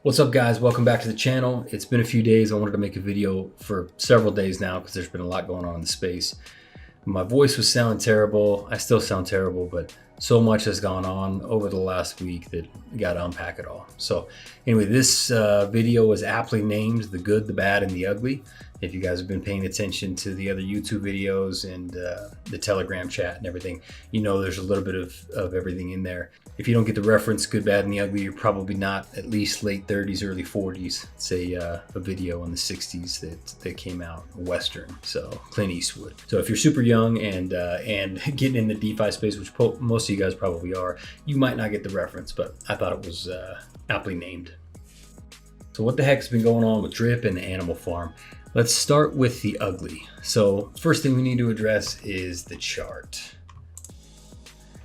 What's up, guys? Welcome back to the channel. It's been a few days. I wanted to make a video for several days now because there's been a lot going on in the space. My voice was sounding terrible. I still sound terrible, but so much has gone on over the last week that I got to unpack it all. So anyway, this video was aptly named The Good, the Bad, and the Ugly. If you guys have been paying attention to the other YouTube videos and the Telegram chat and everything, you know there's a little bit of everything in there. If you don't get the reference, Good, Bad, and the Ugly, you're probably not at least late 30s, early 40s. It's a video in the 60s that came out, Western, so Clint Eastwood. So if you're super young and getting in the DeFi space, which most of you guys probably are, you might not get the reference, but I thought it was aptly named. So what the heck's been going on with Drip and the animal farm? Let's start with the ugly. So first thing we need to address is the chart.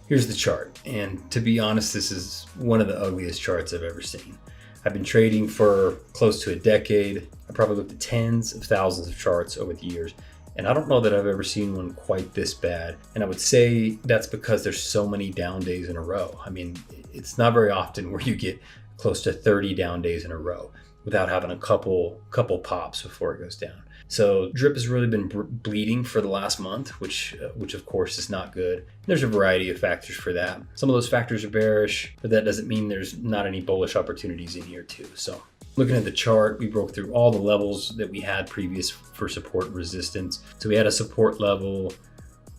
Here's the chart, and to be honest, this is one of the ugliest charts I've ever seen. I've been trading for close to a decade. I probably looked at tens of thousands of charts over the years, and I don't know that I've ever seen one quite this bad. And I would say that's because there's so many down days in a row. I mean, it's not very often where you get close to 30 down days in a row without having a couple pops before it goes down. So Drip has really been bleeding for the last month, which of course is not good. There's a variety of factors for that. Some of those factors are bearish, but that doesn't mean there's not any bullish opportunities in here too. So looking at the chart, we broke through all the levels that we had previous for support and resistance. So we had a support level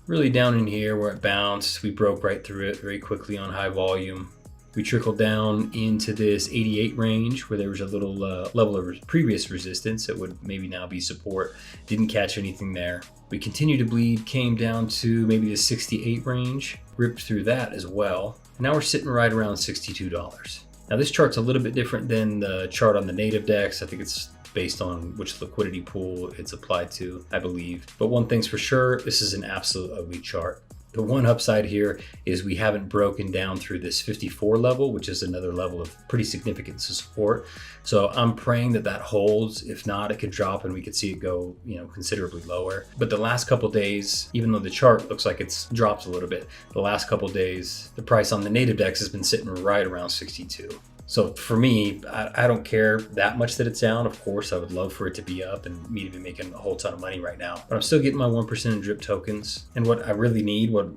really down in here where it bounced. We broke right through it very quickly on high volume. We trickled down into this 88 range where there was a little level of previous resistance that would maybe now be support. Didn't catch anything there. We continued to bleed, came down to maybe the 68 range, ripped through that as well. And now we're sitting right around $62. Now this chart's a little bit different than the chart on the native DEX. I think it's based on which liquidity pool it's applied to, I believe. But one thing's for sure, this is an absolute ugly chart. The one upside here is we haven't broken down through this 54 level, which is another level of pretty significant support. So I'm praying that that holds. If not, it could drop and we could see it go, considerably lower. But the last couple days, even though the chart looks like it's dropped a little bit, the last couple days, the price on the native DEX has been sitting right around 62. So for me, I don't care that much that it's down. Of course, I would love for it to be up and me to be making a whole ton of money right now. But I'm still getting my 1% in Drip tokens. And what I really need, what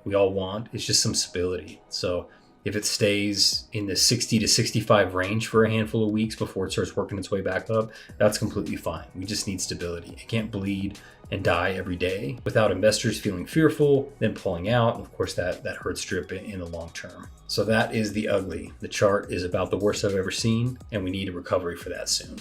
we all want, is just some stability. So if it stays in the 60 to 65 range for a handful of weeks before it starts working its way back up, that's completely fine. We just need stability. It can't bleed and die every day without investors feeling fearful, then pulling out. And of course, that hurts Drip in the long term. So that is the ugly. The chart is about the worst I've ever seen, and we need a recovery for that soon.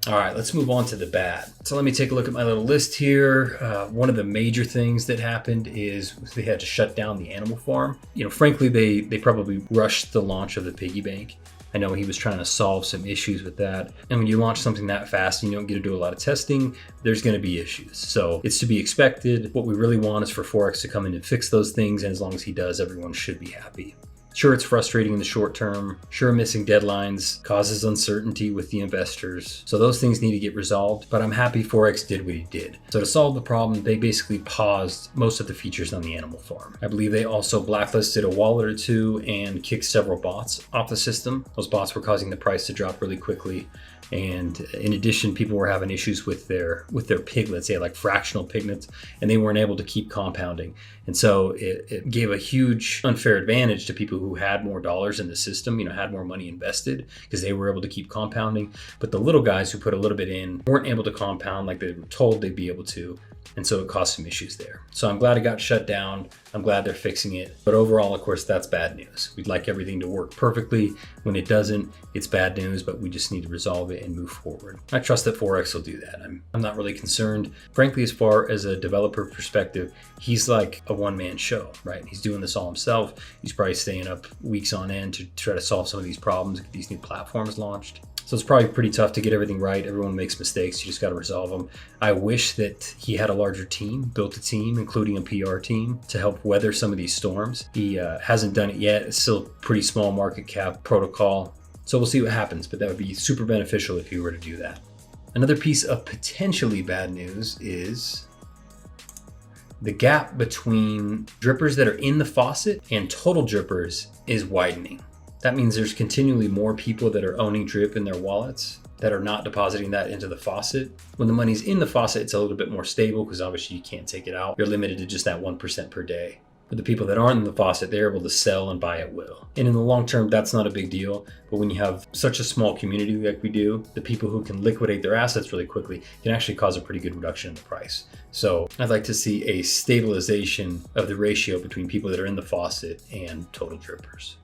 All right, let's move on to the bad. So let me take a look at my little list here. One of the major things that happened is they had to shut down the animal farm. Frankly, they probably rushed the launch of the piggy bank. I know he was trying to solve some issues with that. And when you launch something that fast and you don't get to do a lot of testing, there's going to be issues. So it's to be expected. What we really want is for Forex to come in and fix those things. And as long as he does, everyone should be happy. Sure, it's frustrating in the short term. Sure, missing deadlines causes uncertainty with the investors. So those things need to get resolved, but I'm happy Forex did what he did. So to solve the problem, they basically paused most of the features on the animal farm. I believe they also blacklisted a wallet or two and kicked several bots off the system. Those bots were causing the price to drop really quickly. And in addition, people were having issues with their piglets. They had like fractional piglets, and they weren't able to keep compounding. And so it gave a huge unfair advantage to people who had more dollars in the system, had more money invested because they were able to keep compounding. But the little guys who put a little bit in weren't able to compound like they were told they'd be able to. And so it caused some issues there. So I'm glad it got shut down. I'm glad they're fixing it. But overall, of course, that's bad news. We'd like everything to work perfectly. When it doesn't, it's bad news, but we just need to resolve it and move forward. I trust that Forex will do that. I'm not really concerned. Frankly, as far as a developer perspective, he's like a one-man show, right? He's doing this all himself. He's probably staying up weeks on end to try to solve some of these problems, get these new platforms launched. So it's probably pretty tough to get everything right. Everyone makes mistakes. You just got to resolve them. I wish that he had a larger team, built a team, including a PR team, to help weather some of these storms. He hasn't done it yet. It's still a pretty small market cap protocol. So we'll see what happens, but that would be super beneficial if he were to do that. Another piece of potentially bad news is the gap between drippers that are in the faucet and total drippers is widening. That means there's continually more people that are owning drip in their wallets that are not depositing that into the faucet. When the money's in the faucet, it's a little bit more stable because obviously you can't take it out. You're limited to just that 1% per day. But the people that aren't in the faucet, they're able to sell and buy at will. And in the long term, that's not a big deal. But when you have such a small community like we do, the people who can liquidate their assets really quickly can actually cause a pretty good reduction in the price. So I'd like to see a stabilization of the ratio between people that are in the faucet and total drippers.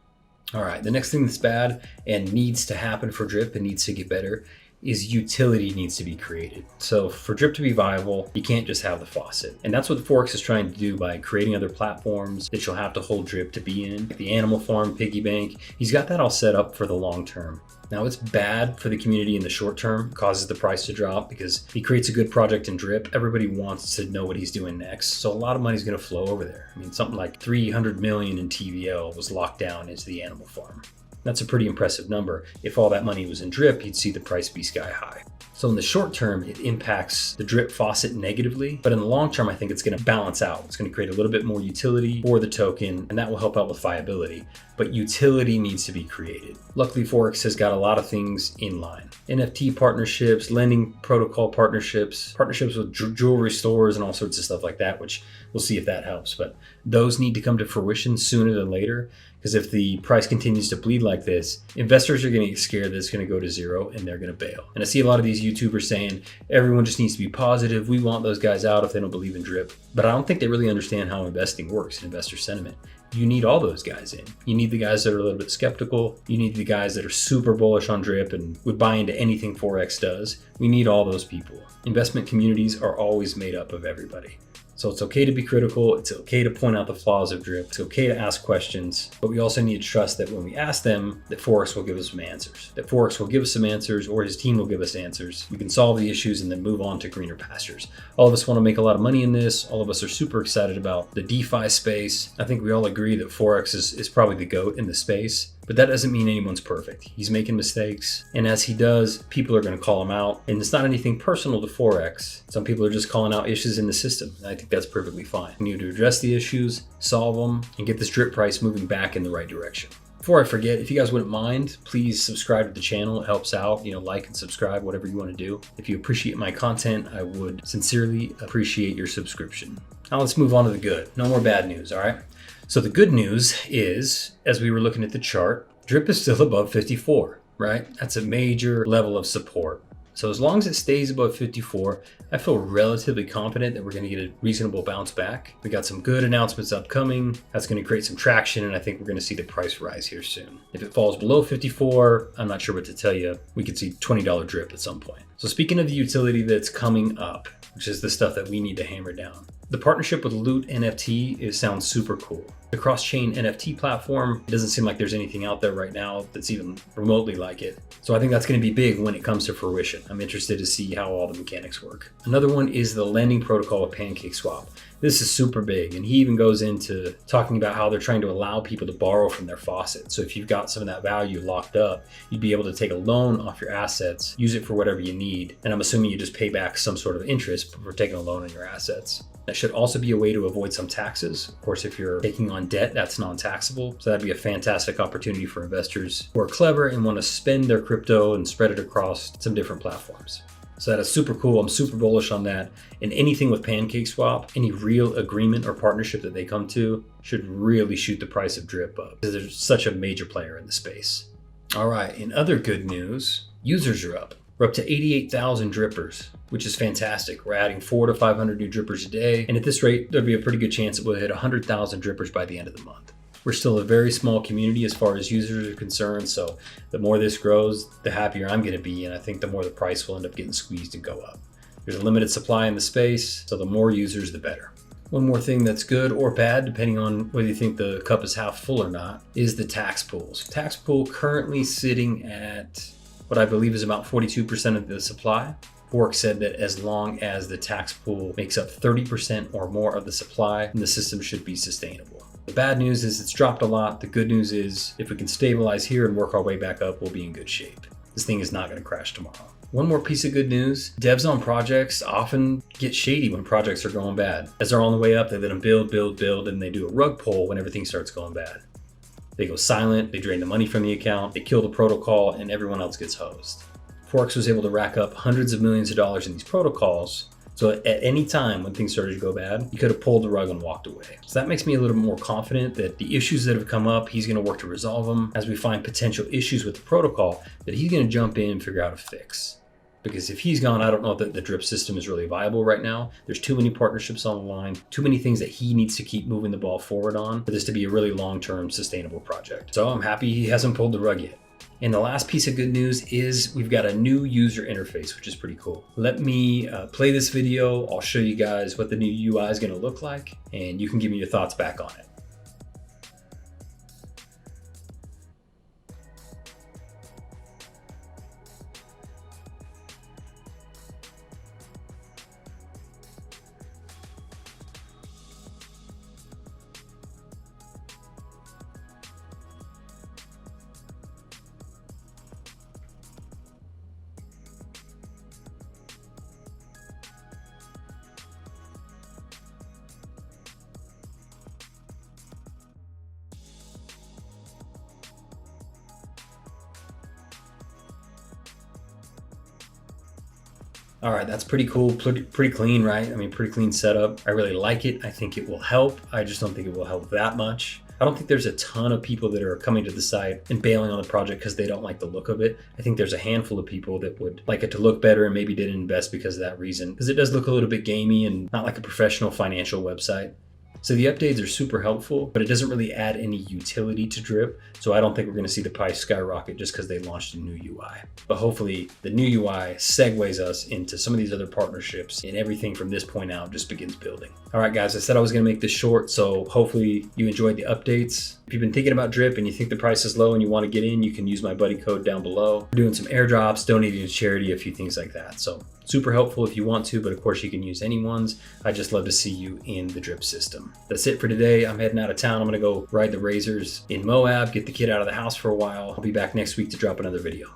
All right, the next thing that's bad and needs to happen for drip and needs to get better is utility needs to be created. So for drip to be viable, you can't just have the faucet. And that's what Forex is trying to do by creating other platforms that you'll have to hold drip to be in. Like the animal farm, piggy bank, he's got that all set up for the long term. Now it's bad for the community in the short term, causes the price to drop because he creates a good project in drip. Everybody wants to know what he's doing next. So a lot of money is gonna flow over there. I mean, something like 300 million in TVL was locked down into the animal farm. That's a pretty impressive number. If all that money was in drip, you'd see the price be sky high. So in the short term, it impacts the drip faucet negatively, but in the long term, I think it's gonna balance out. It's gonna create a little bit more utility for the token, and that will help out with viability. But utility needs to be created. Luckily, Forex has got a lot of things in line. NFT partnerships, lending protocol partnerships, partnerships with jewelry stores and all sorts of stuff like that, which we'll see if that helps. But those need to come to fruition sooner than later, because if the price continues to bleed like this, investors are gonna get scared that it's gonna go to zero and they're gonna bail. And I see a lot of these YouTubers saying, everyone just needs to be positive. We want those guys out if they don't believe in drip. But I don't think they really understand how investing works and investor sentiment. You need all those guys in. You need the guys that are a little bit skeptical. You need the guys that are super bullish on drip and would buy into anything Forex does. We need all those people. Investment communities are always made up of everybody. So it's okay to be critical. It's okay to point out the flaws of drip. It's okay to ask questions, but we also need to trust that when we ask them, that Forex will give us some answers. That Forex will give us some answers, or his team will give us answers. We can solve the issues and then move on to greener pastures. All of us want to make a lot of money in this. All of us are super excited about the DeFi space. I think we all agree that Forex is probably the GOAT in the space. But that doesn't mean anyone's perfect. He's making mistakes. And as he does, people are going to call him out. And it's not anything personal to Forex. Some people are just calling out issues in the system. And I think that's perfectly fine. We need to address the issues, solve them, and get this drip price moving back in the right direction. Before I forget, if you guys wouldn't mind, please subscribe to the channel. It helps out, like and subscribe, whatever you want to do. If you appreciate my content, I would sincerely appreciate your subscription. Now let's move on to the good. No more bad news, all right? So the good news is, as we were looking at the chart, drip is still above 54, right? That's a major level of support. So as long as it stays above 54, I feel relatively confident that we're going to get a reasonable bounce back. We got some good announcements upcoming. That's going to create some traction, and I think we're going to see the price rise here soon. If it falls below 54, I'm not sure what to tell you. We could see $20 drip at some point. So speaking of the utility that's coming up, which is the stuff that we need to hammer down, the partnership with Loot NFT sounds super cool. The cross-chain NFT platform, it doesn't seem like there's anything out there right now that's even remotely like it. So I think that's going to be big when it comes to fruition. I'm interested to see how all the mechanics work. Another one is the lending protocol with Pancake swap. This is super big, and he even goes into talking about how they're trying to allow people to borrow from their faucet. So if you've got some of that value locked up, you'd be able to take a loan off your assets, use it for whatever you need, and I'm assuming you just pay back some sort of interest for taking a loan on your assets. That should also be a way to avoid some taxes. Of course, if you're taking on debt, that's non-taxable. So that'd be a fantastic opportunity for investors who are clever and want to spend their crypto and spread it across some different platforms. So that is super cool. I'm super bullish on that. And anything with Pancake swap, any real agreement or partnership that they come to should really shoot the price of drip up, because there's such a major player in the space. All right, in other good news, users are up. We're up to 88,000 drippers, which is fantastic. We're adding 400 to 500 new drippers a day. And at this rate, there'll be a pretty good chance that we'll hit 100,000 drippers by the end of the month. We're still a very small community as far as users are concerned. So the more this grows, the happier I'm going to be. And I think the more the price will end up getting squeezed and go up. There's a limited supply in the space, so the more users, the better. One more thing that's good or bad, depending on whether you think the cup is half full or not, is the tax pools. Tax pool currently sitting at what I believe is about 42% of the supply. Forex said that as long as the tax pool makes up 30% or more of the supply, then the system should be sustainable. The bad news is it's dropped a lot. The good news is if we can stabilize here and work our way back up, we'll be in good shape. This thing is not going to crash tomorrow. One more piece of good news, devs on projects often get shady when projects are going bad. As they're on the way up, they let them build, and they do a rug pull when everything starts going bad. They go silent, they drain the money from the account, they kill the protocol, and everyone else gets hosed. Forex was able to rack up hundreds of millions of dollars in these protocols. So at any time when things started to go bad, he could have pulled the rug and walked away. So that makes me a little more confident that the issues that have come up, he's going to work to resolve them. As we find potential issues with the protocol, that he's going to jump in and figure out a fix. Because if he's gone, I don't know that the drip system is really viable right now. There's too many partnerships on the line, too many things that he needs to keep moving the ball forward on for this to be a really long-term sustainable project. So I'm happy he hasn't pulled the rug yet. And the last piece of good news is we've got a new user interface, which is pretty cool. Let me play this video. I'll show you guys what the new UI is going to look like, and you can give me your thoughts back on it. All right, that's pretty cool, pretty clean, right? I mean, pretty clean setup. I really like it. I think it will help. I just don't think it will help that much. I don't think there's a ton of people that are coming to the site and bailing on the project because they don't like the look of it. I think there's a handful of people that would like it to look better and maybe didn't invest because of that reason, because it does look a little bit gamey and not like a professional financial website. So the updates are super helpful, but it doesn't really add any utility to Drip. So I don't think we're going to see the price skyrocket just because they launched a new UI. But hopefully the new UI segues us into some of these other partnerships, and everything from this point out just begins building. All right, guys, I said I was going to make this short, so hopefully you enjoyed the updates. If you've been thinking about Drip and you think the price is low and you want to get in, you can use my buddy code down below. We're doing some airdrops, donating to charity, a few things like that. So super helpful if you want to, but of course you can use anyone's. I just love to see you in the Drip system. That's it for today. I'm heading out of town. I'm going to go ride the razors in Moab, get the kid out of the house for a while. I'll be back next week to drop another video.